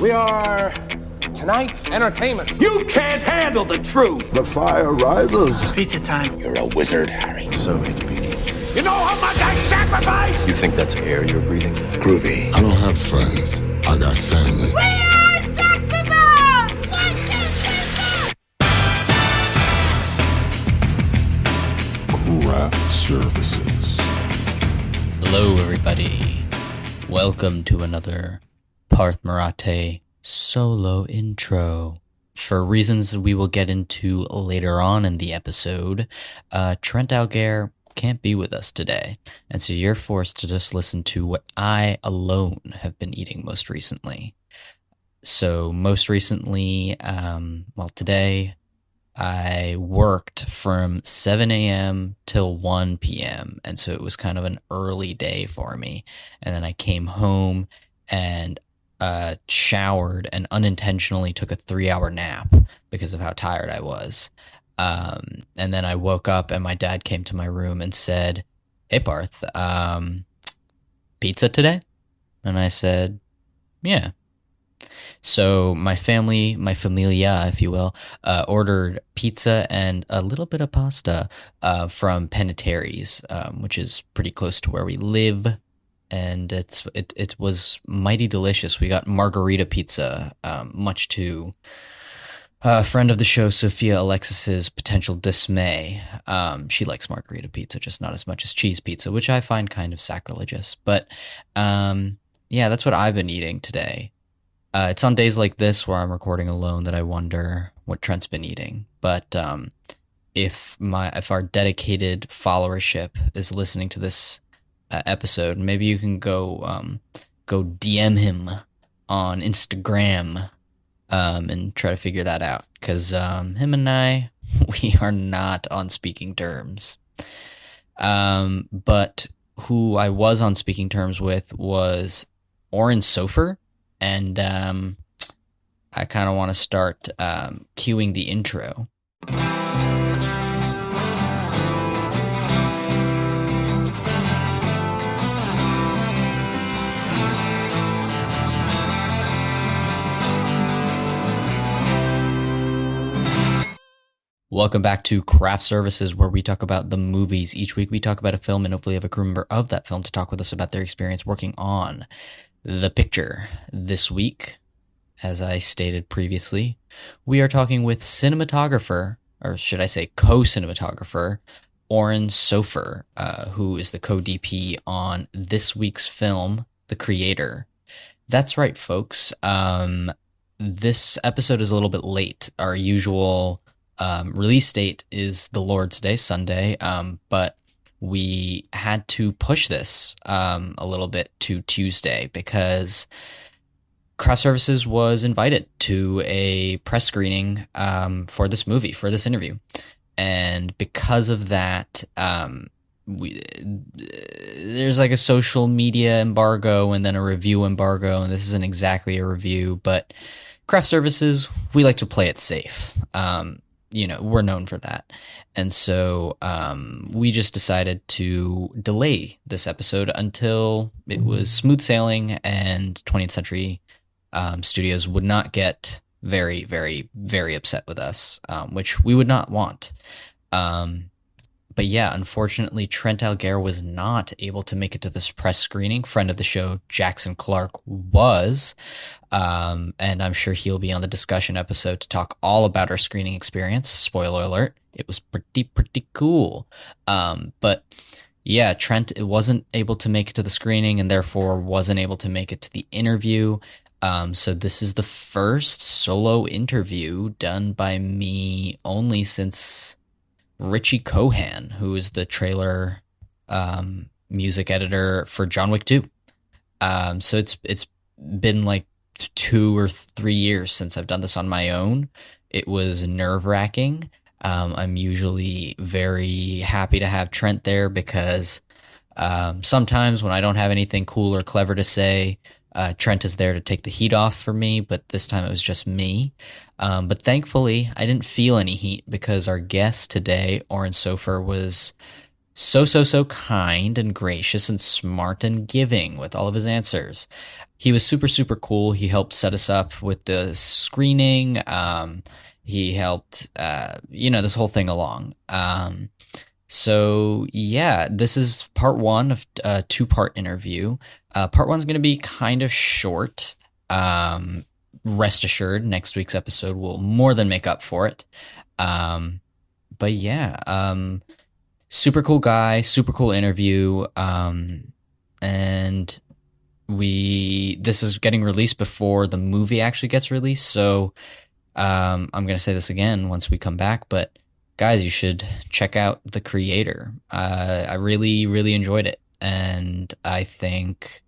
We are tonight's entertainment. You can't handle the truth. The fire rises. Pizza time. You're a wizard, Harry. So it begins. You know how much I sacrifice? You think that's air you're breathing? Groovy. I don't have friends. I got family. We are sex people! 1, 2, 3, 4! Craft Services. Hello, everybody. Welcome to another Parth Marathe solo intro. For reasons we will get into later on in the episode, Trent can't be with us today, and so you're forced to just listen to what I alone have been eating most recently. So most recently, today, I worked from 7 a.m. till 1 p.m., and so it was kind of an early day for me. And then I came home and showered and unintentionally took a 3-hour nap because of how tired I was. And then I woke up and my dad came to my room and said, "Hey, Parth, pizza today?" And I said, "Yeah." So my familia, if you will, ordered pizza and a little bit of pasta from Penitentiaries, which is pretty close to where we live, and it was mighty delicious. We got margarita pizza, much to a friend of the show, Sophia Alexis's potential dismay. She likes margarita pizza, just not as much as cheese pizza, which I find kind of sacrilegious. But yeah, that's what I've been eating today. It's on days like this where I'm recording alone that I wonder what Trent's been eating. But if our dedicated followership is listening to this episode, maybe you can go DM him on Instagram and try to figure that out, because him and I, we are not on speaking terms. But who I was on speaking terms with was Oren Soffer. And I kind of want to start cueing the intro. Welcome back to Craft Services, where we talk about the movies. Each week we talk about a film and hopefully have a crew member of that film to talk with us about their experience working on the picture. This week, as I stated previously, we are talking with cinematographer, or should I say co-cinematographer, Oren Soffer, who is the co-DP on this week's film, The Creator. That's right, folks. This episode is a little bit late. Our usual release date is the Lord's Day, Sunday, but we had to push this a little bit to Tuesday because Craft Services was invited to a press screening for this movie, for this interview. And because of that, there's like a social media embargo and then a review embargo, and this isn't exactly a review, but Craft Services, we like to play it safe. We're known for that. And so we just decided to delay this episode until it was smooth sailing and 20th Century Studios would not get very, very, very upset with us, which we would not want. But yeah, unfortunately, Trent was not able to make it to this press screening. Friend of the show, Jackson Clark, was. And I'm sure he'll be on the discussion episode to talk all about our screening experience. Spoiler alert, it was pretty cool. But yeah, Trent wasn't able to make it to the screening and therefore wasn't able to make it to the interview. So this is the first solo interview done by me only since Richie Cohan, who is the trailer music editor for John Wick 2. So it's been like 2 or 3 years since I've done this on my own. It was nerve-wracking. I'm usually very happy to have Trent there because sometimes when I don't have anything cool or clever to say, Trent is there to take the heat off for me, but this time it was just me. But thankfully, I didn't feel any heat because our guest today, Oren Soffer, was so kind and gracious and smart and giving with all of his answers. He was super cool. He helped set us up with the screening. He helped, this whole thing along. So yeah, this is part one of a 2-part interview. Part one's going to be kind of short. Rest assured, next week's episode will more than make up for it. But yeah, super cool guy, super cool interview. And this is getting released before the movie actually gets released. So, I'm going to say this again once we come back, but guys, you should check out The Creator. I really enjoyed it. And I think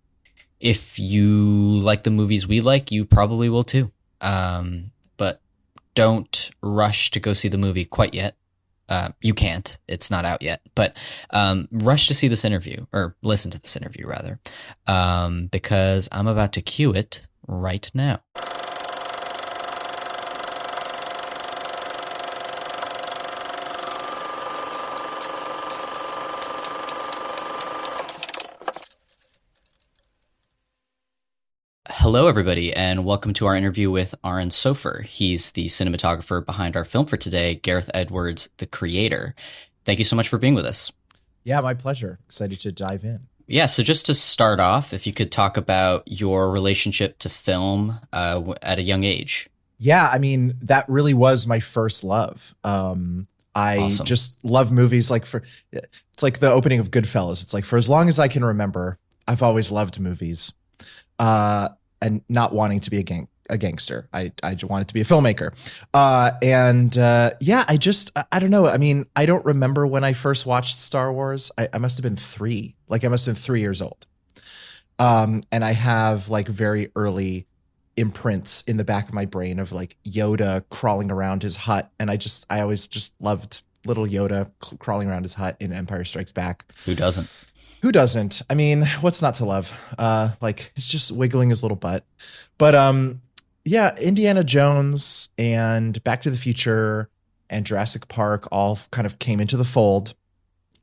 if you like the movies we like, you probably will too. But don't rush to go see the movie quite yet. You can't. It's not out yet. But rush to see this interview, or listen to this interview rather, because I'm about to cue it right now. Hello, everybody, and welcome to our interview with Oren Soffer. He's the cinematographer behind our film for today, Gareth Edwards' The Creator. Thank you so much for being with us. Yeah, my pleasure. Excited to dive in. Yeah, so just to start off, if you could talk about your relationship to film at a young age. Yeah, I mean, that really was my first love. Awesome. Just love movies. It's like the opening of Goodfellas. It's like, for as long as I can remember, I've always loved movies. And not wanting to be a gangster. I wanted to be a filmmaker. I don't know. I mean, I don't remember when I first watched Star Wars. I must have been 3. I must have been 3 years old. And I have very early imprints in the back of my brain of Yoda crawling around his hut. And I always just loved little Yoda crawling around his hut in Empire Strikes Back. Who doesn't? Who doesn't? I mean, what's not to love? It's just wiggling his little butt. But Indiana Jones and Back to the Future and Jurassic Park all kind of came into the fold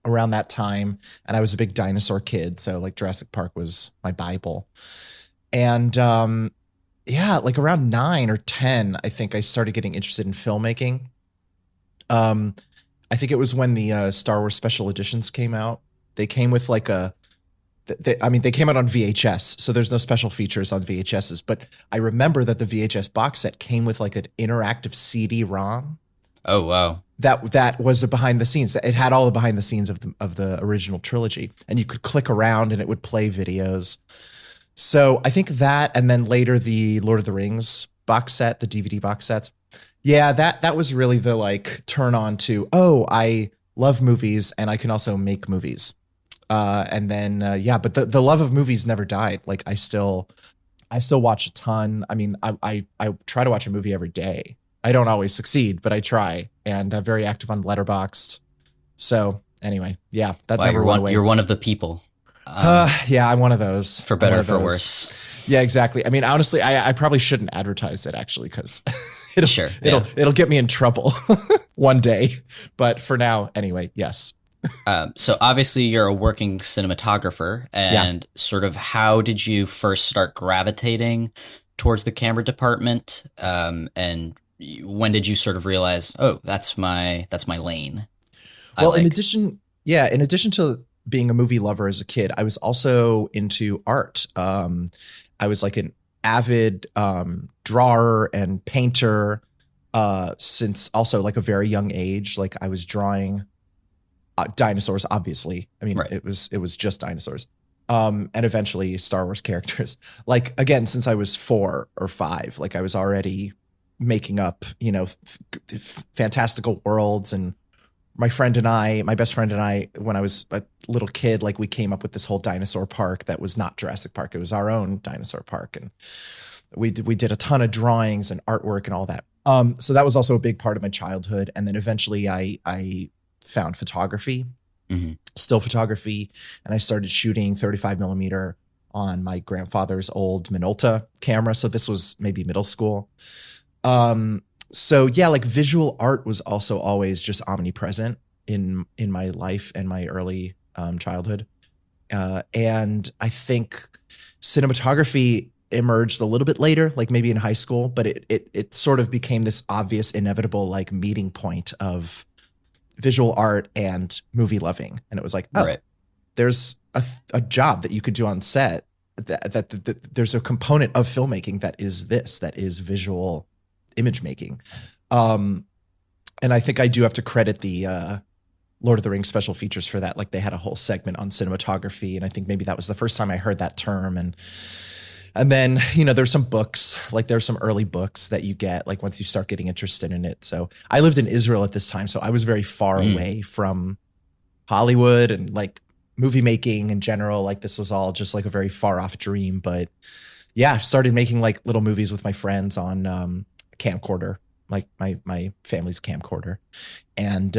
around that time. And I was a big dinosaur kid. So Jurassic Park was my Bible. And around 9 or 10, I think I started getting interested in filmmaking. I think it was when the Star Wars special editions came out. They came with they came out on VHS, so there's no special features on VHSs. But I remember that the VHS box set came with an interactive CD-ROM. Oh, wow. That was a behind the scenes. It had all the behind the scenes of the original trilogy, and you could click around and it would play videos. So I think that, and then later the Lord of the Rings box set, the DVD box sets. Yeah, that was really the turn on to, I love movies and I can also make movies. But the love of movies never died. I still watch a ton. I mean, I try to watch a movie every day. I don't always succeed, but I try, and I'm very active on Letterboxd. So anyway, yeah, that never went away. You're one of the people. Yeah, I'm one of those. For better or for worse. Yeah, exactly. I mean, honestly, I probably shouldn't advertise it actually, because it'll get me in trouble one day. But for now, anyway, yes. So obviously you're a working cinematographer, and sort of how did you first start gravitating towards the camera department? And when did you sort of realize, oh, that's my lane? Well, in addition to being a movie lover as a kid, I was also into art. I was an avid drawer and painter since also a very young age. I was drawing dinosaurs, obviously. I mean, right. It was just dinosaurs. And eventually Star Wars characters. Again, since I was 4 or 5, I was already making up, fantastical worlds. And my best friend and I, when I was a little kid, we came up with this whole dinosaur park that was not Jurassic Park. It was our own dinosaur park. And we did a ton of drawings and artwork and all that. So that was also a big part of my childhood. And then eventually I found photography, still photography, and I started shooting 35 millimeter on my grandfather's old Minolta camera. So this was maybe middle school. So yeah, visual art was also always just omnipresent in my life and my early childhood. And I think cinematography emerged a little bit later, like maybe in high school, but it sort of became this obvious, inevitable like meeting point of visual art and movie loving. And it was like, oh, Right. there's a job that you could do on set that there's a component of filmmaking that is visual image making. And I think I do have to credit the Lord of the Rings special features for that. Like they had a whole segment on cinematography, and I think maybe that was the first time I heard that term. And then, there's some books, like there's some early books that you get, like once you start getting interested in it. So I lived in Israel at this time, so I was very far away from Hollywood and like movie making in general. Like this was all just like a very far off dream. But yeah, I started making like little movies with my friends on a camcorder, like my family's camcorder. And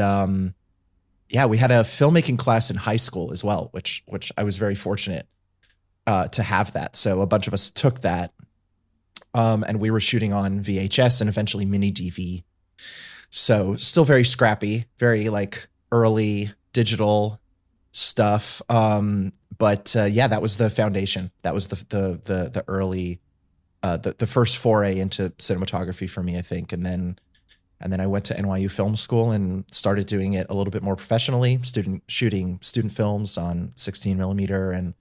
yeah, we had a filmmaking class in high school as well, which I was very fortunate to have that. So a bunch of us took that, and we were shooting on VHS and eventually mini DV. So still very scrappy, very like early digital stuff. But yeah, that was the foundation. That was the early, the first foray into cinematography for me, I think. And then I went to NYU Film School and started doing it a little bit more professionally, shooting student films on 16 millimeter and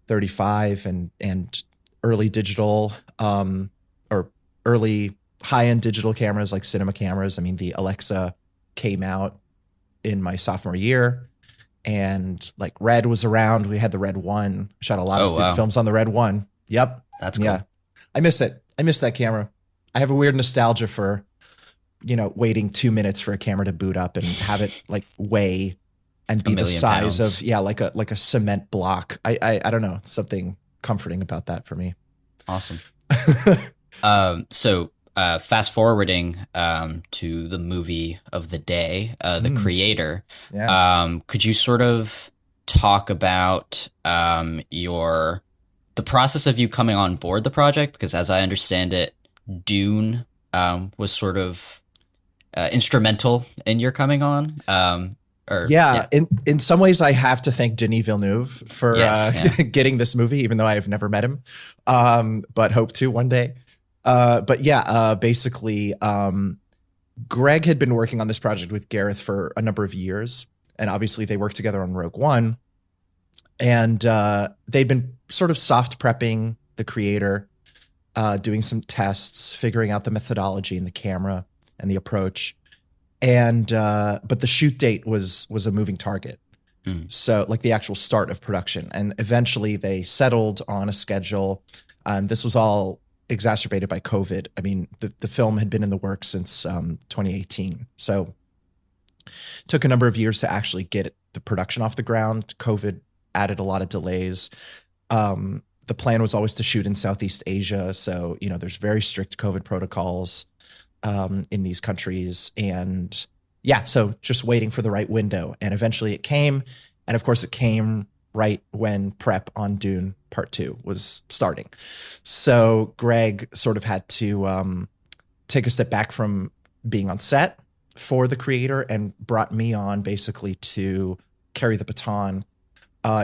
35 and early digital, or early high-end digital cameras like cinema cameras. I mean, the Alexa came out in my sophomore year, and like Red was around. We had the Red 1, shot a lot of student films on the Red 1. Yep. That's cool. Yeah. I miss it. I miss that camera. I have a weird nostalgia for, waiting 2 minutes for a camera to boot up and have it like weigh and be the size pounds. of, like a cement block. I don't know, something comforting about that for me. Awesome. So fast forwarding to the movie of the day, The Creator. Yeah. Could you sort of talk about the process of you coming on board the project? Because as I understand it, Dune was sort of instrumental in your coming on. In some ways, I have to thank Denis Villeneuve for getting this movie, even though I have never met him, but hope to one day. Basically, Greg had been working on this project with Gareth for a number of years, and obviously they worked together on Rogue One, and they'd been sort of soft prepping The Creator, doing some tests, figuring out the methodology and the camera and the approach. And but the shoot date was a moving target. So like the actual start of production. And eventually they settled on a schedule. This was all exacerbated by COVID. I mean, the film had been in the works since 2018. So it took a number of years to actually get the production off the ground. COVID added a lot of delays. The plan was always to shoot in Southeast Asia. So, there's very strict COVID protocols in these countries. And yeah, so just waiting for the right window. And eventually it came. And of course it came right when prep on Dune Part 2 was starting. So Greg sort of had to take a step back from being on set for The Creator and brought me on basically to carry the baton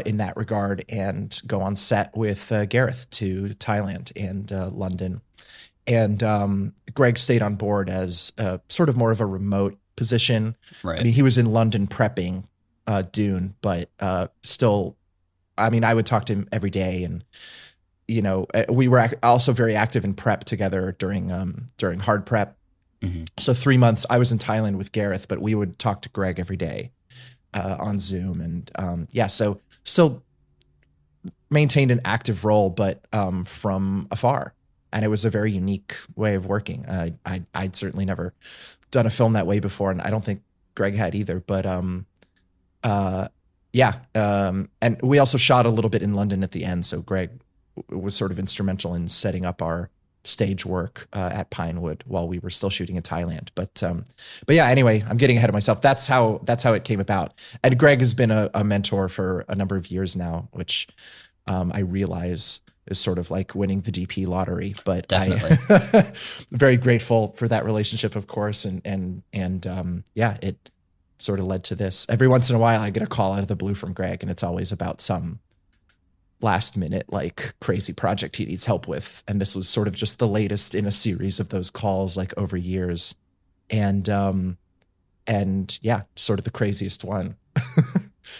in that regard and go on set with Gareth to Thailand and London. And Greg stayed on board as sort of more of a remote position. Right. I mean, he was in London prepping Dune, but still, I mean, I would talk to him every day. And, we were also very active in prep together during hard prep. Mm-hmm. So 3 months I was in Thailand with Gareth, but we would talk to Greg every day on Zoom. And so still maintained an active role, but from afar. And it was a very unique way of working. I'd certainly never done a film that way before, and I don't think Greg had either. But and we also shot a little bit in London at the end. So Greg was sort of instrumental in setting up our stage work at Pinewood while we were still shooting in Thailand. But yeah, anyway, I'm getting ahead of myself. That's how it came about. And Greg has been a mentor for a number of years now, which I realize is sort of like winning the DP lottery, but definitely very grateful for that relationship, of course. And it sort of led to this. Every once in a while I get a call out of the blue from Greg, and it's always about some last minute, like crazy project he needs help with. And this was sort of just the latest in a series of those calls, like over years. And yeah, sort of the craziest one.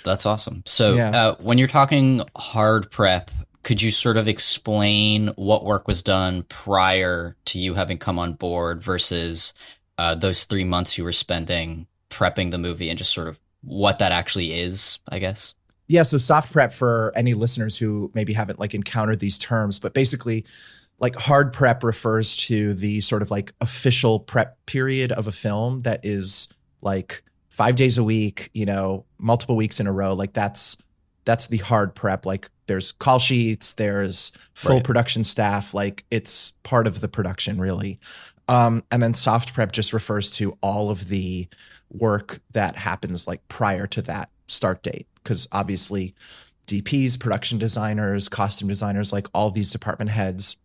That's awesome. So Yeah. when you're talking hard prep, could you sort of explain what work was done prior to you having come on board versus those 3 months you were spending prepping the movie, and just sort of what that actually is, I guess? Yeah. So soft prep, for any listeners who maybe haven't like encountered these terms, but basically like hard prep refers to the sort of like official prep period of a film that is like 5 days a week, you know, multiple weeks in a row. Like that's the hard prep. Like there's call sheets, there's full production staff, like it's part of the production really. And then soft prep just refers to all of the work that happens like prior to that start date. Because obviously DPs, production designers, costume designers, like all these department heads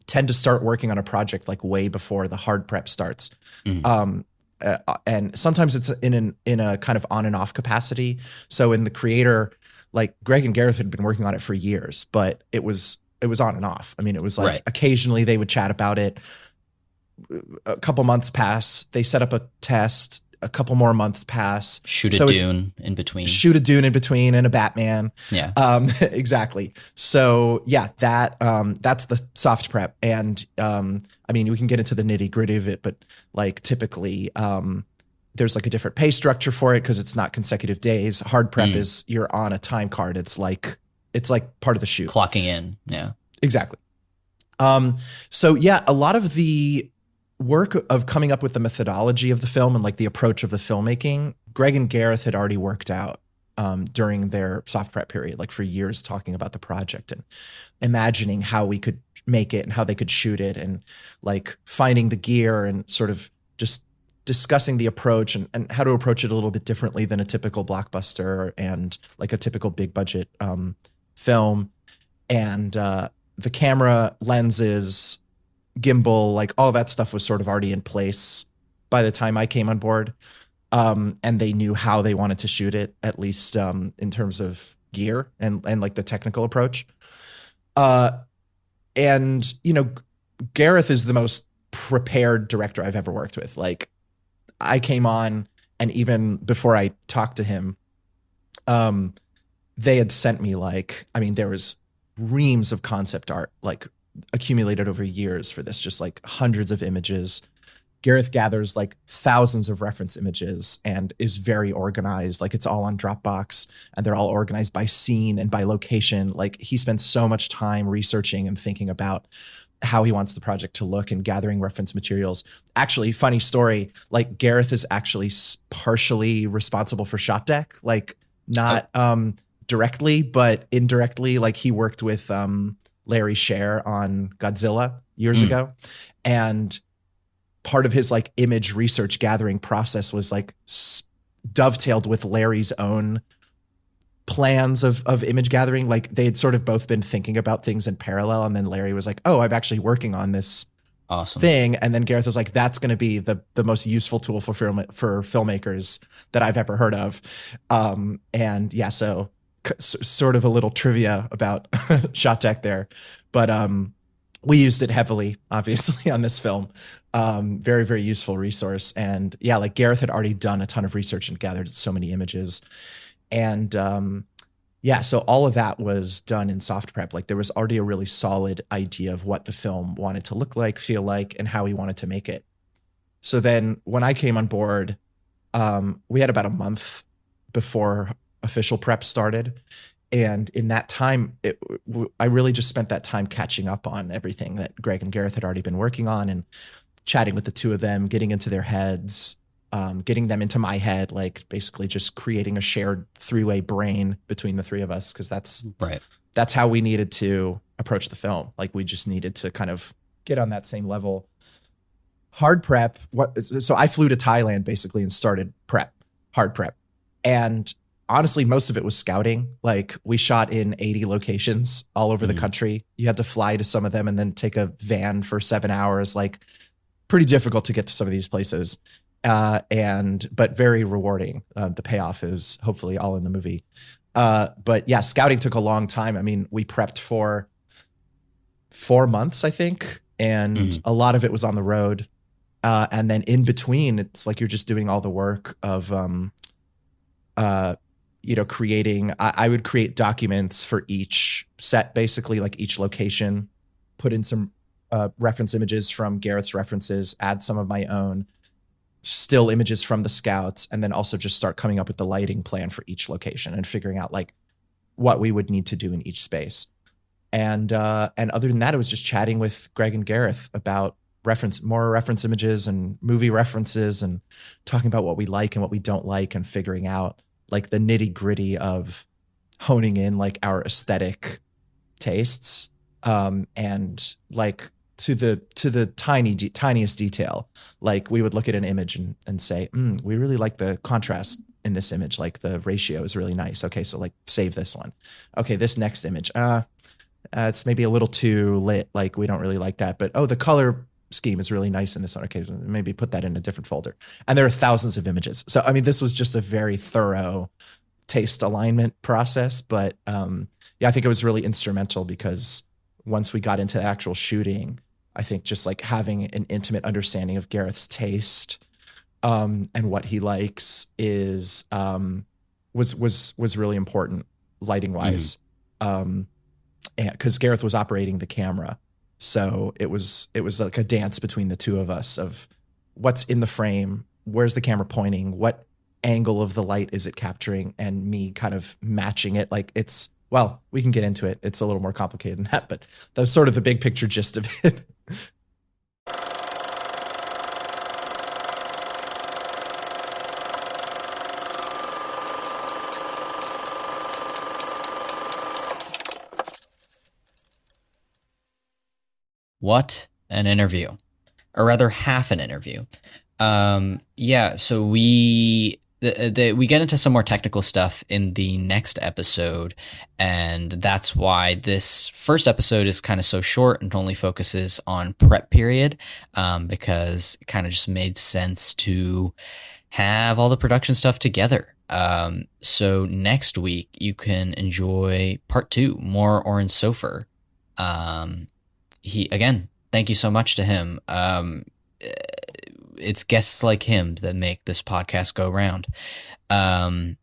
tend to start working on a project like way before the hard prep starts. And sometimes it's in a kind of on and off capacity. So in the creator, like Greg and Gareth had been working on it for years, but it was on and off. I mean, it was like occasionally they would chat about it. A couple months pass, they set up a test, a couple more months pass. Shoot a Dune in between and a Batman. Yeah. Exactly. So yeah, that's the soft prep. And I mean, we can get into the nitty gritty of it, but like typically there's like a different pay structure for it because it's not consecutive days. Hard prep is you're on a time card. It's like part of the shoot. Clocking in. Yeah. Exactly. So yeah, a lot of the work of coming up with the methodology of the film and like the approach of the filmmaking, Greg and Gareth had already worked out during their soft prep period, like for years, talking about the project and imagining how we could make it and how they could shoot it, and like finding the gear and sort of just discussing the approach and how to approach it a little bit differently than a typical blockbuster and like a typical big budget film. And the camera, lenses, gimbal, like all that stuff was sort of already in place by the time I came on board. And they knew how they wanted to shoot it, at least in terms of gear and like the technical approach. And, you know, Gareth is the most prepared director I've ever worked with. Like I came on, and even before I talked to him, they had sent me like, I mean, there was reams of concept art, like accumulated over years for this, just like hundreds of images. Gareth gathers like thousands of reference images and is very organized. Like it's all on Dropbox, and they're all organized by scene and by location. Like he spends so much time researching and thinking about how he wants the project to look and gathering reference materials. Actually, funny story, like Gareth is actually partially responsible for shot deck, like not directly, but indirectly. Like he worked with Larry Sher on Godzilla years ago. And part of his like image research gathering process was like dovetailed with Larry's own plans of image gathering. Like they had sort of both been thinking about things in parallel. And then Larry was like, oh, I'm actually working on this thing. And then Gareth was like, that's going to be the most useful tool for filmmakers that I've ever heard of. And yeah, so sort of a little trivia about shot deck there, but we used it heavily, obviously, on this film. Very, very useful resource. And yeah, like Gareth had already done a ton of research and gathered so many images. And yeah, so all of that was done in soft prep. Like there was already a really solid idea of what the film wanted to look like, feel like, and how we wanted to make it. So then when I came on board, we had about a month before official prep started. And in that time, I really just spent that time catching up on everything that Greg and Gareth had already been working on and chatting with the two of them, getting into their heads, getting them into my head, like basically just creating a shared three-way brain between the three of us. Cause that's how we needed to approach the film. Like we just needed to kind of get on that same level. Hard prep. So I flew to Thailand basically and started hard prep. And honestly, most of it was scouting. Like we shot in 80 locations all over the country. You had to fly to some of them and then take a van for 7 hours. Like pretty difficult to get to some of these places. but very rewarding. The payoff is hopefully all in the movie. But yeah, scouting took a long time. I mean, we prepped for 4 months, I think, and a lot of it was on the road. And then in between, it's like you're just doing all the work of, creating. I would create documents for each set, basically, like each location, put in some reference images from Gareth's references, add some of my own, still images from the scouts, and then also just start coming up with the lighting plan for each location and figuring out like what we would need to do in each space. And other than that, it was just chatting with Greg and Gareth about more reference images and movie references, and talking about what we like and what we don't like, and figuring out like the nitty gritty of honing in like our aesthetic tastes, and like to the tiniest detail. Like we would look at an image and say, we really like the contrast in this image. Like the ratio is really nice. Okay. So like save this one. Okay. This next image, it's maybe a little too lit. Like we don't really like that, but the color scheme is really nice in this one. Okay. So maybe put that in a different folder. And there are thousands of images. So, I mean, this was just a very thorough taste alignment process, but, I think it was really instrumental because once we got into the actual shooting, I think just like having an intimate understanding of Gareth's taste, and what he likes was really important lighting wise. And because Gareth was operating the camera. So it was like a dance between the two of us of what's in the frame, where's the camera pointing, what angle of the light is it capturing, and me kind of matching it. Like we can get into it. It's a little more complicated than that, but that was sort of the big picture gist of it. What an interview, or rather half an interview. So we get into some more technical stuff in the next episode, and that's why this first episode is kind of so short and only focuses on prep period, because it kind of just made sense to have all the production stuff together. So next week you can enjoy part 2, more Oren Soffer. Thank you so much to him. It's guests like him that make this podcast go round. And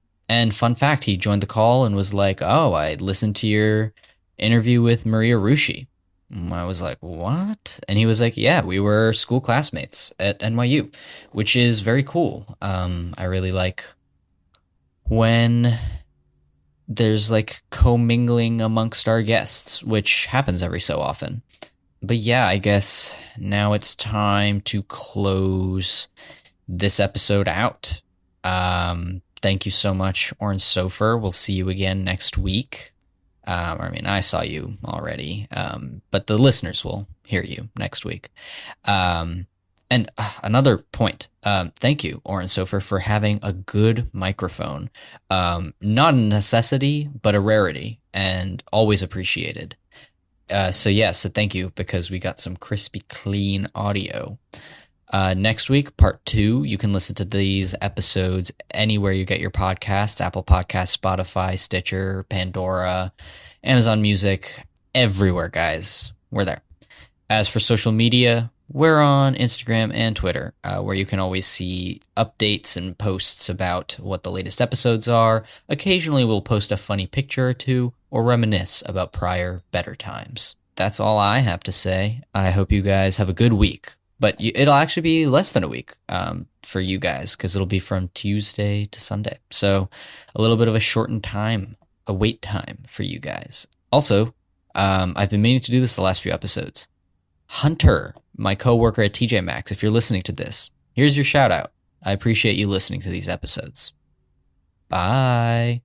fun fact, he joined the call and was like, I listened to your interview with Maria Rushi. I was like, what? And he was like, yeah, we were school classmates at NYU, which is very cool. I really like when there's like commingling amongst our guests, which happens every so often. But yeah, I guess now it's time to close this episode out. Thank you so much, Oren Soffer. We'll see you again next week. I saw you already, but the listeners will hear you next week. And another point, thank you, Oren Soffer, for having a good microphone. Not a necessity, but a rarity, and always appreciated. So thank you, because we got some crispy, clean audio. Next week, part 2, you can listen to these episodes anywhere you get your podcasts: Apple Podcasts, Spotify, Stitcher, Pandora, Amazon Music, everywhere, guys. We're there. As for social media, we're on Instagram and Twitter, where you can always see updates and posts about what the latest episodes are. Occasionally, we'll post a funny picture or two, or reminisce about prior, better times. That's all I have to say. I hope you guys have a good week. But it'll actually be less than a week for you guys, because it'll be from Tuesday to Sunday. So a little bit of a shortened time, a wait time for you guys. Also, I've been meaning to do this the last few episodes. Hunter, my coworker at TJ Maxx, if you're listening to this, here's your shout out. I appreciate you listening to these episodes. Bye.